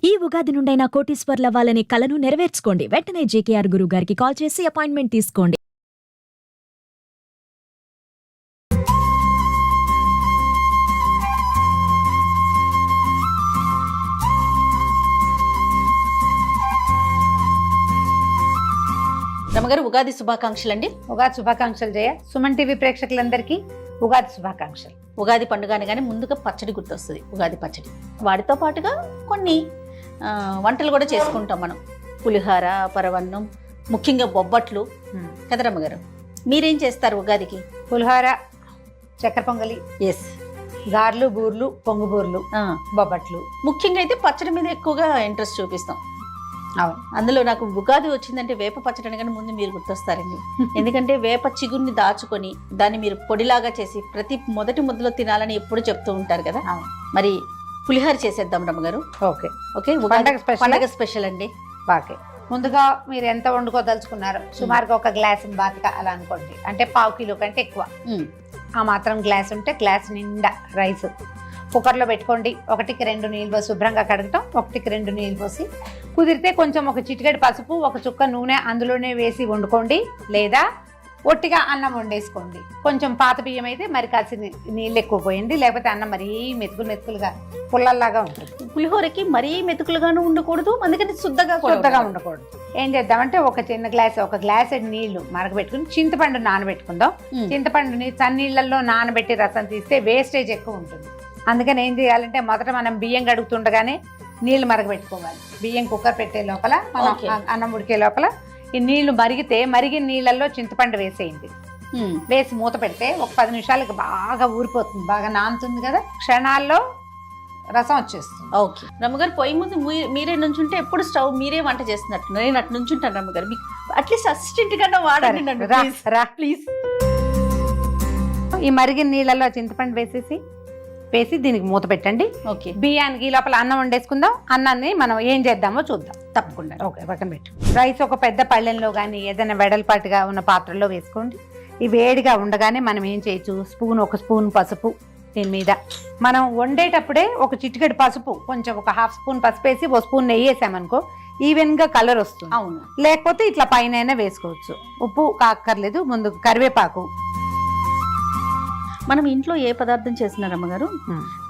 ఈ ఉగాది నుండైనా కోటీశ్వర్లవ్వాలనే కలను నెరవేర్చుకోండి. వెంటనే జేకేఆర్ గురువు గారికి కాల్ చేసి అపాయింట్మెంట్ తీసుకోండి. రమగారు ఉగాది శుభాకాంక్షలు అండి. ఉగాది శుభాకాంక్షలు జయ. సుమన్ టీవీ ప్రేక్షకులందరికీ ఉగాది శుభాకాంక్షలు. ఉగాది పండుగ అనగానే ముందుగా పచ్చడి గుర్తొస్తుంది. ఉగాది పచ్చడి వాటితో పాటుగా కొన్ని వంటలు కూడా చేసుకుంటాం మనం. పులిహార, పరవన్నం, ముఖ్యంగా బొబ్బట్లు కదా రమ్మగారు. మీరేం చేస్తారు ఉగాదికి? పులిహోర, చక్కెర పొంగలి, ఎస్, గార్లు, బూర్లు, పొంగు బూర్లు, బొబ్బట్లు. ముఖ్యంగా అయితే పచ్చడి మీద ఎక్కువగా ఇంట్రెస్ట్ చూపిస్తాం. అవును, అందులో నాకు ఉగాది వచ్చిందంటే వేప పచ్చడి అనగానే ముందు మీరు గుర్తొస్తారండి. ఎందుకంటే వేప చిగురిని దాచుకొని దాన్ని మీరు పొడిలాగా చేసి ప్రతి మొదటి ముద్దలో తినాలని ఎప్పుడు చెప్తూ ఉంటారు కదా. మరి పులిహోర చేసేద్దాం రమ్మగారు. ఓకే ఓకే, పండగ స్పెషల్ అండి. బాకే ముందుగా మీరు ఎంత వండుకోదలుచుకున్నారో సుమారుగా ఒక గ్లాస్ బాతిక అలా అనుకోండి. అంటే 1/2 కిలో కంటే ఎక్కువ. ఆ మాత్రం గ్లాస్ ఉంటే గ్లాస్ నిండా రైస్ కుక్కర్లో పెట్టుకోండి. 1కి 2 నీళ్ళు పోసి శుభ్రంగా కడగటం, 1కి 2 నీళ్ళు పోసి కుదిరితే కొంచెం ఒక చిటికెడు పసుపు, ఒక చుక్క నూనె అందులోనే వేసి వండుకోండి. లేదా ఒట్టిగా అన్నం వండేసుకోండి. కొంచెం పాత బియ్యం అయితే మరి కాసి నీళ్ళు ఎక్కువ పోయండి, లేకపోతే అన్నం మరీ మెతుకులుగా పుల్లల్లాగా ఉంటుంది. పులిహోరకి మరీ మెతుకులుగాను ఉండకూడదు, అందుకని శుద్ధగా ఉండకూడదు. ఏం చేద్దామంటే ఒక చిన్న గ్లాస్, ఒక గ్లాస్ నీళ్లు మరగబెట్టుకుని చింతపండు నానబెట్టుకుందాం. చింతపండుని చన్నీళ్ళల్లో నానబెట్టి రసం తీస్తే వేస్టేజ్ ఎక్కువ ఉంటుంది. అందుకని ఏం చేయాలంటే మొదట మనం బియ్యం కడుగుతుండగానే నీళ్లు మరగబెట్టుకోవాలి. బియ్యం కుక్కర్ పెట్టే లోపల, అన్నం ఉడికే లోపల ఈ నీళ్లు మరిగిన నీళ్ళల్లో చింతపండు వేసేయండి. వేసి మూత పెడితే ఒక 10 నిమిషాలకు బాగా ఊరిపోతుంది, బాగా నానుతుంది కదా, క్షణాల్లో రసం వచ్చేస్తుంది. ఓకే రమ్మగారు, పొయ్యి ముందు మీరే నుంచుంటే ఎప్పుడు స్టవ్ మీరే వంట చేస్తున్నట్టు నేను అటు నుంచుంటాను రమ్మగారు. మీకు అట్లీస్ట్ అసిస్టెంట్ కన్నా వాడండి ప్లీజ్. ఈ మరిగిన నీళ్ళల్లో చింతపండు వేసి దీనికి మూత పెట్టండి. ఓకే, బియ్యానికి లోపల అన్నం వండేసుకుందాం. అన్నాన్ని మనం ఏం చేద్దామో చూద్దాం. తప్పకుండా. ఓకే, పక్కన పెట్టు. రైస్ ఒక పెద్ద పళ్ళెంలో కానీ ఏదైనా వెడల్పాటుగా ఉన్న పాత్రలో వేసుకోండి. ఈ వేడిగా ఉండగానే మనం ఏం చేయొచ్చు, ఒక స్పూన్ పసుపు దీని మీద. మనం వండేటప్పుడే ఒక చిటికెడు పసుపు, కొంచెం ఒక 1/2 స్పూన్ పసుపు వేసి 1 స్పూన్ నెయ్యి వేసామనుకో ఈవెన్గా కలర్ వస్తుంది. అవును, లేకపోతే ఇట్లా పైన వేసుకోవచ్చు. ఉప్పు కాక్కర్లేదు. ముందు కరివేపాకు. మనం ఇంట్లో ఏ పదార్థం చేసినా రమ్మగారు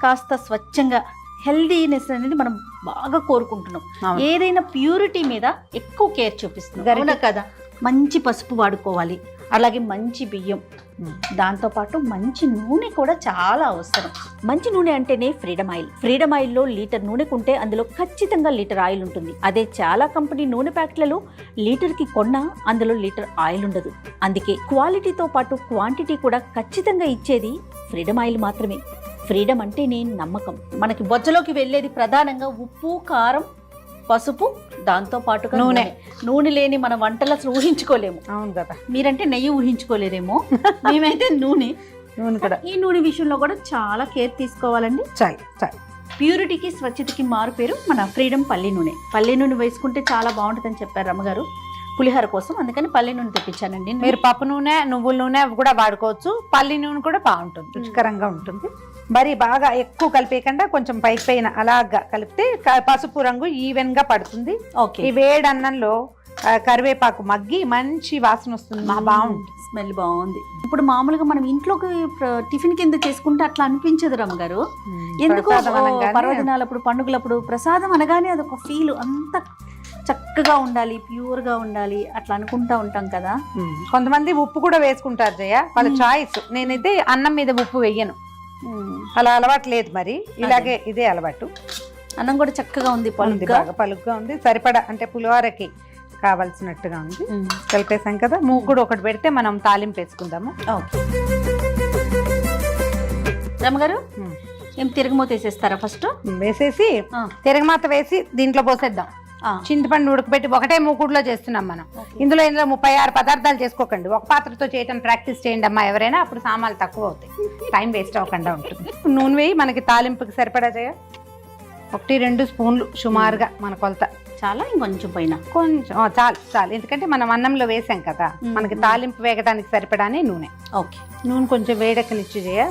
కాస్త స్వచ్ఛంగా హెల్దీనెస్ అనేది మనం బాగా కోరుకుంటున్నాం. ఏదైనా ప్యూరిటీ మీద ఎక్కువ కేర్ చూపిస్తున్నాం కదా. మంచి పసుపు వాడుకోవాలి, అలాగే మంచి బియ్యం, దాంతోపాటు మంచి నూనె కూడా చాలా అవసరం. మంచి నూనె అంటేనే ఫ్రీడమ్ ఆయిల్. ఫ్రీడమ్ ఆయిల్లో లీటర్ నూనె కొంటే అందులో ఖచ్చితంగా లీటర్ ఆయిల్ ఉంటుంది. అదే చాలా కంపెనీ నూనె ప్యాకెట్లలో లీటర్కి కొన్నా అందులో లీటర్ ఆయిల్ ఉండదు. అందుకే క్వాలిటీతో పాటు క్వాంటిటీ కూడా ఖచ్చితంగా ఇచ్చేది ఫ్రీడమ్ ఆయిల్ మాత్రమే. ఫ్రీడమ్ అంటే నేను నమ్మకం. మనకి బొజ్జలోకి వెళ్ళేది ప్రధానంగా ఉప్పు, కారం, పసుపు, దాంతో పాటుగా నూనె లేని మన వంటలు అసలు ఊహించుకోలేము. అవును కదా, మీరంటే నెయ్యి ఊహించుకోలేరేమో, మేమైతే నూనె కూడా. ఈ నూనె విషయంలో కూడా చాలా కేర్ తీసుకోవాలండి. చాలు. ప్యూరిటీకి, స్వచ్ఛతకి మారు పేరు మన ఫ్రీడమ్ పల్లి నూనె. పల్లి నూనె వేసుకుంటే చాలా బాగుంటుందని చెప్పారు రమ్మగారు పులిహోర కోసం, అందుకని పల్లి నూనె తెప్పించానండి. మీరు పప్పు నూనె, నువ్వుల నూనె కూడా వాడుకోవచ్చు. పల్లి నూనె కూడా బాగుంటుంది, రుచికరంగా ఉంటుంది. మరి బాగా ఎక్కువ కలిపేయకుండా కొంచెం పైన అలాగా కలిపితే పసుపు రంగు ఈవెన్ గా పడుతుంది. ఓకే, ఈ వేడి అన్నంలో కరివేపాకు మగ్గి మంచి వాసన వస్తుంది, బాగుంటుంది, స్మెల్ బాగుంది. ఇప్పుడు మామూలుగా మనం ఇంట్లోకి టిఫిన్ కింద చేసుకుంటే అట్లా అనిపించదు రమ్మగారు. ఎందుకు పర్వదినాలప్పుడు, పండుగలప్పుడు ప్రసాదం అనగానే అదొక ఫీల్, అంత చక్కగా ఉండాలి, ప్యూర్గా ఉండాలి, అట్లా అనుకుంటా ఉంటాం కదా. కొంతమంది ఉప్పు కూడా వేసుకుంటారు జయ, వాళ్ళ చాయిస్. నేనైతే అన్నం మీద ఉప్పు వేయను, అలా అలవాటు లేదు. మరి ఇలాగే ఇదే అలవాటు. అన్నం కూడా చక్కగా ఉంది, పలుగ్గా ఉంది, సరిపడా అంటే పులిహోరకి కావాల్సినట్టుగా ఉంది. కలిపేసాం కదా, మూకుడు ఒకటి పెడితే మనం తాలింపు వేసుకుందాము. రమ్మగారు ఏం తిరగమూత వేసేస్తారా? ఫస్ట్ వేసేసి తిరగమాత వేసి దీంట్లో పోసేద్దాం. చింతపండు ఉడకబెట్టి ఒకటే మూకుడులో చేస్తున్నాం మనం. ఇందులో 36 పదార్థాలు చేసుకోకండి. ఒక పాత్రతో చేయటం ప్రాక్టీస్ చేయండి అమ్మా ఎవరైనా, అప్పుడు సామాన్లు తక్కువ అవుతాయి, టైం వేస్ట్ అవ్వకుండా ఉంటుంది. నూనె వేయి, మనకి తాలింపుకి సరిపడా చేయ 1-2 స్పూన్లు సుమారుగా మన కొలత. చాలా ఇంకొంచెం పైన కొంచెం చాలు, ఎందుకంటే మనం అన్నంలో వేసాం కదా, మనకి తాలింపు వేగడానికి సరిపడానే నూనె. ఓకే, నూనె కొంచెం వేడెక్కనిచ్చి చేయ.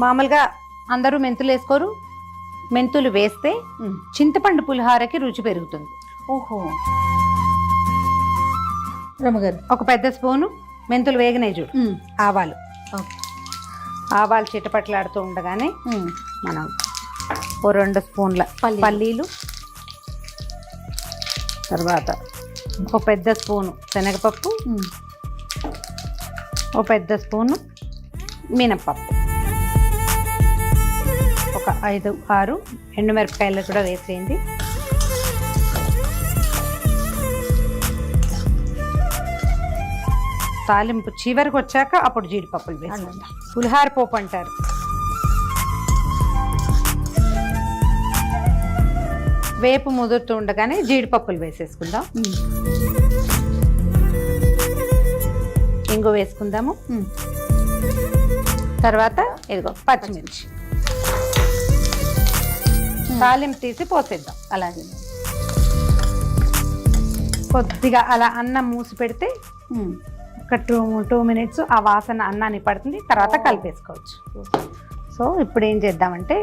మామూలుగా అందరూ మెంతులు వేసుకోరు, మెంతులు వేస్తే చింతపండు పులిహోరకి రుచి పెరుగుతుంది. ఓహో రమ్మగారు, ఒక పెద్ద స్పూను మెంతులు వేగినాయి చూడు, ఆవాలు. ఆవాలు చిటపట్లాడుతూ ఉండగానే మనం ఓ 2 స్పూన్ల పల్లీలు, తర్వాత ఒక పెద్ద స్పూను శనగపప్పు, ఒక పెద్ద స్పూను మినప్పప్పు, ఒక 5-6 ఎండుమిరపకాయలు కూడా వేసేయండి. తాలింపు చివరికి వచ్చాక అప్పుడు జీడిపప్పులు వేసుకుందాం. పులిహార పోపు అంటారు. వేపు ముదురుతూ ఉండగానే జీడిపప్పులు వేసేసుకుందాం. ఇంగు వేసుకుందాము. తర్వాత ఇదిగో పచ్చిమిర్చి తాలింపు తీసి పోసేద్దాం. అలాగే కొద్దిగా అలా అన్నం మూసి పెడితే ఒక 2 మినిట్స్ ఆ వాసన అన్నాన్ని పడుతుంది. తర్వాత కలిపేసుకోవచ్చు. సో ఇప్పుడు ఏం చేద్దామంటే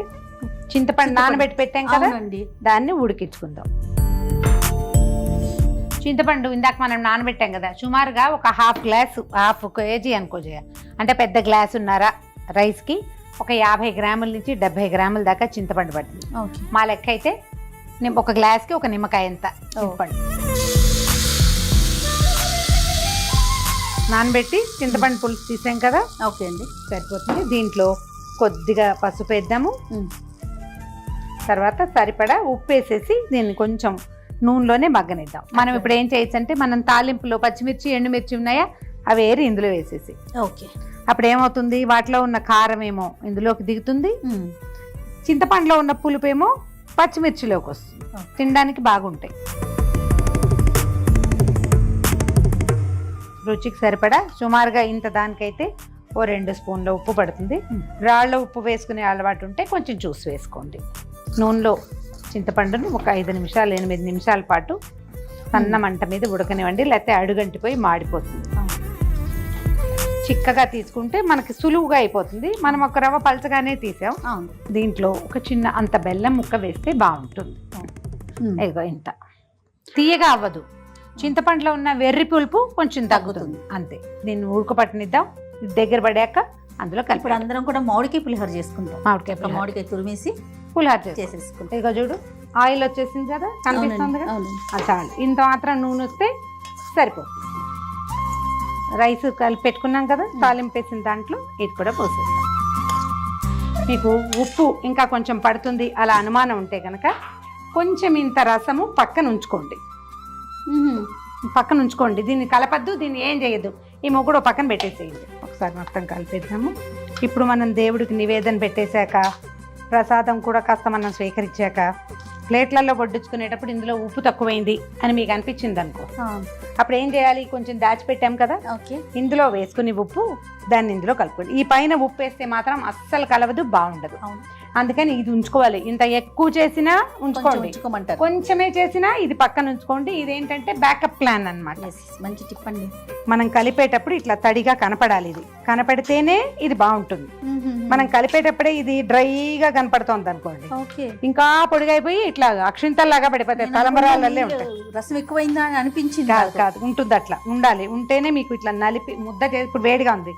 చింతపండు నానబెట్టి పెట్టాం కదా, దాన్ని ఉడికించుకుందాం. చింతపండు ఇందాక మనం నానబెట్టాం కదా, సుమారుగా ఒక హాఫ్ కేజీ అనుకో జయ, అంటే పెద్ద గ్లాస్ ఉన్నారా రైస్కి ఒక 50 గ్రాముల నుంచి 70 గ్రాముల దాకా చింతపండు పడుతుంది. మా లెక్క అయితే ఒక గ్లాస్కి ఒక నిమ్మకాయ ఎంత చింతపండు నానబెట్టి చింతపండు పులుసు తీసాం కదా. ఓకే అండి, సరిపోతుంది. దీంట్లో కొద్దిగా పసుపు వేద్దాము. తర్వాత సరిపడా ఉప్పు వేసేసి దీన్ని కొంచెం నూనెలోనే మగ్గనిద్దాం. మనం ఇప్పుడు ఏం చేయొచ్చు అంటే, మనం తాలింపులో పచ్చిమిర్చి ఎండుమిర్చి ఉన్నాయా, అవి ఏరి ఇందులో వేసేసి, ఓకే, అప్పుడు ఏమవుతుంది, వాటిలో ఉన్న కారం ఏమో ఇందులోకి దిగుతుంది, చింతపండులో ఉన్న పులుపు ఏమో పచ్చిమిర్చిలోకి వస్తుంది. తినడానికి బాగుంటాయి. రుచికి సరిపడా సుమారుగా ఇంత దానికైతే ఓ 2 స్పూన్ల ఉప్పు పడుతుంది. రాళ్ళ ఉప్పు వేసుకునే అలవాటు ఉంటే కొంచెం చూసి వేసుకోండి. నూనెలో చింతపండును ఒక 8 నిమిషాల పాటు సన్న మంట మీద ఉడకనివ్వండి, లేకపోతే అడుగంటిపోయి మాడిపోతుంది. చిక్కగా తీసుకుంటే మనకి సులువుగా అయిపోతుంది. మనం ఒక రవ్వ పలచగానే తీసాం. దీంట్లో ఒక చిన్న అంత బెల్లం ముక్క వేస్తే బాగుంటుంది. ఇదిగో ఇంత తీయగా అవ్వదు, చింతపండులో ఉన్న వెర్రి పులుపు కొంచెం తగ్గుతుంది అంతే. దీన్ని ఉడకపట్టనిద్దాం. దగ్గర పడాక అందులో కలిపి ఇప్పుడు అందరం కూడా మామిడికాయ పులిహోర చేసుకుంటాం. మామిడికాయ తురిమేసి పులిహోర చేసేసుకుంటాం. ఇదిగో చూడు, ఆయిల్ వచ్చేసింది కదా, కనిపిస్తుంది కదా, చాలు. ఇంత మాత్రం నూనె వస్తే సరిపోతుంది. రైస్ కలిపి పెట్టుకున్నాం కదా, తాలింపు వేసిన దాంట్లో ఇది కూడా పోసేస్తాం. మీకు ఉప్పు ఇంకా కొంచెం పడుతుంది అలా అనుమానం ఉంటే కనుక కొంచెం ఇంత రసము పక్కన ఉంచుకోండి. దీన్ని కలపద్దు, దీన్ని ఏం చేయొద్దు. ఈ మొగుడు పక్కన పెట్టేసేయండి. ఒకసారి మొత్తం కలిపేద్దాము. ఇప్పుడు మనం దేవుడికి నివేదన పెట్టేశాక, ప్రసాదం కూడా కాస్త మనం స్వీకరించాక, ప్లేట్లలో వడ్డించుకునేటప్పుడు ఇందులో ఉప్పు తక్కువైంది అని మీకు అనిపించింది అనుకో, అప్పుడు ఏం చేయాలి, కొంచెం దాచిపెట్టాం కదా, ఇందులో వేసుకుని ఉప్పు దాన్ని ఇందులో కలుపుకోండి. ఈ పైన ఉప్పు వేస్తే మాత్రం అస్సలు కలవదు, బాగుండదు. అందుకని ఇది ఉంచుకోవాలి. ఇంత ఎక్కువ చేసినా ఉంచుకోండి, కొంచెమే చేసినా ఇది పక్కన ఉంచుకోండి. ఇదేంటంటే బ్యాకప్ ప్లాన్ అన్నమాట. మంచి టిప్ అండి. మనం కలిపేటప్పుడు ఇట్లా తడిగా కనపడాలి. ఇది కనపడితేనే ఇది బాగుంటుంది. మనం కలిపేటప్పుడే ఇది డ్రైగా కనపడుతోంది అనుకోండి, ఇంకా పొడిగైపోయి ఇట్లా అక్షింతల్లాగా పడిపోతాయి, తలంబరాలే ఉంటాయి. రసం ఎక్కువైందా అని అనిపించింది కాదు, ఉంటుంది. అట్లా ఉండాలి. ఉంటేనే మీకు ఇట్లా నలిపి ముద్ద చేసి, ఇప్పుడు వేడిగా ఉంది,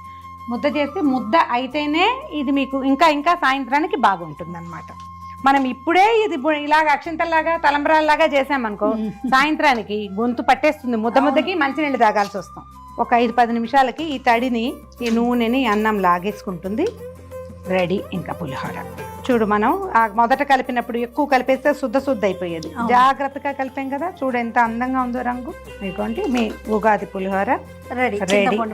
ముద్ద చేస్తే ముద్ద అయితేనే ఇది మీకు ఇంకా సాయంత్రానికి బాగుంటుంది అన్నమాట. మనం ఇప్పుడే ఇది ఇలాగ అక్షంతల్లాగా తలంబరాల్లాగా చేసామనుకో, సాయంత్రానికి గొంతు పట్టేస్తుంది, ముద్దకి మంచినీళ్ళు తాగాల్సి వస్తాం. ఒక 5-10 నిమిషాలకి ఈ తడిని, ఈ నూనెని అన్నం లాగేసుకుంటుంది. రెడీ ఇంకా పులిహోర. చూడు, మనం మొదట కలిపినప్పుడు ఎక్కువ కలిపేస్తే శుద్ధ అయిపోయేది. జాగ్రత్తగా కలిపాం కదా, చూడు ఎంత అందంగా ఉందో రంగు. మీకోండి మీ ఉగాది పులిహోర రెడీ.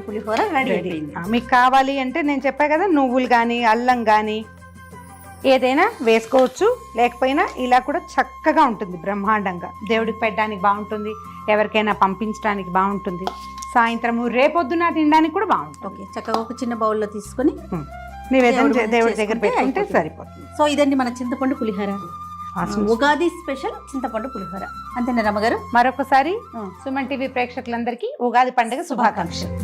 పులిహోర రెడీ. మీకు కావాలి అంటే నేను చెప్పా కదా, నువ్వులు కానీ అల్లం కానీ ఏదైనా వేసుకోవచ్చు. లేకపోయినా ఇలా కూడా చక్కగా ఉంటుంది, బ్రహ్మాండంగా దేవుడికి పెట్టడానికి బాగుంటుంది, ఎవరికైనా పంపించడానికి బాగుంటుంది, సాయంత్రము రేపొద్దున తినడానికి కూడా బాగుంటుంది. ఓకే, చక్కగా ఒక చిన్న బౌల్లో తీసుకొని నివేదన దేవుడి దగ్గర పెట్టుకుంటే సరిపోతుంది. సో ఇదండి మన చింతపండు పులిహోర, ఉగాది స్పెషల్ చింతపండు పులిహోర. అంతేనా రమ్మగారు? మరొకసారి సుమన్ టీవీ ప్రేక్షకులందరికీ ఉగాది పండుగ శుభాకాంక్షలు.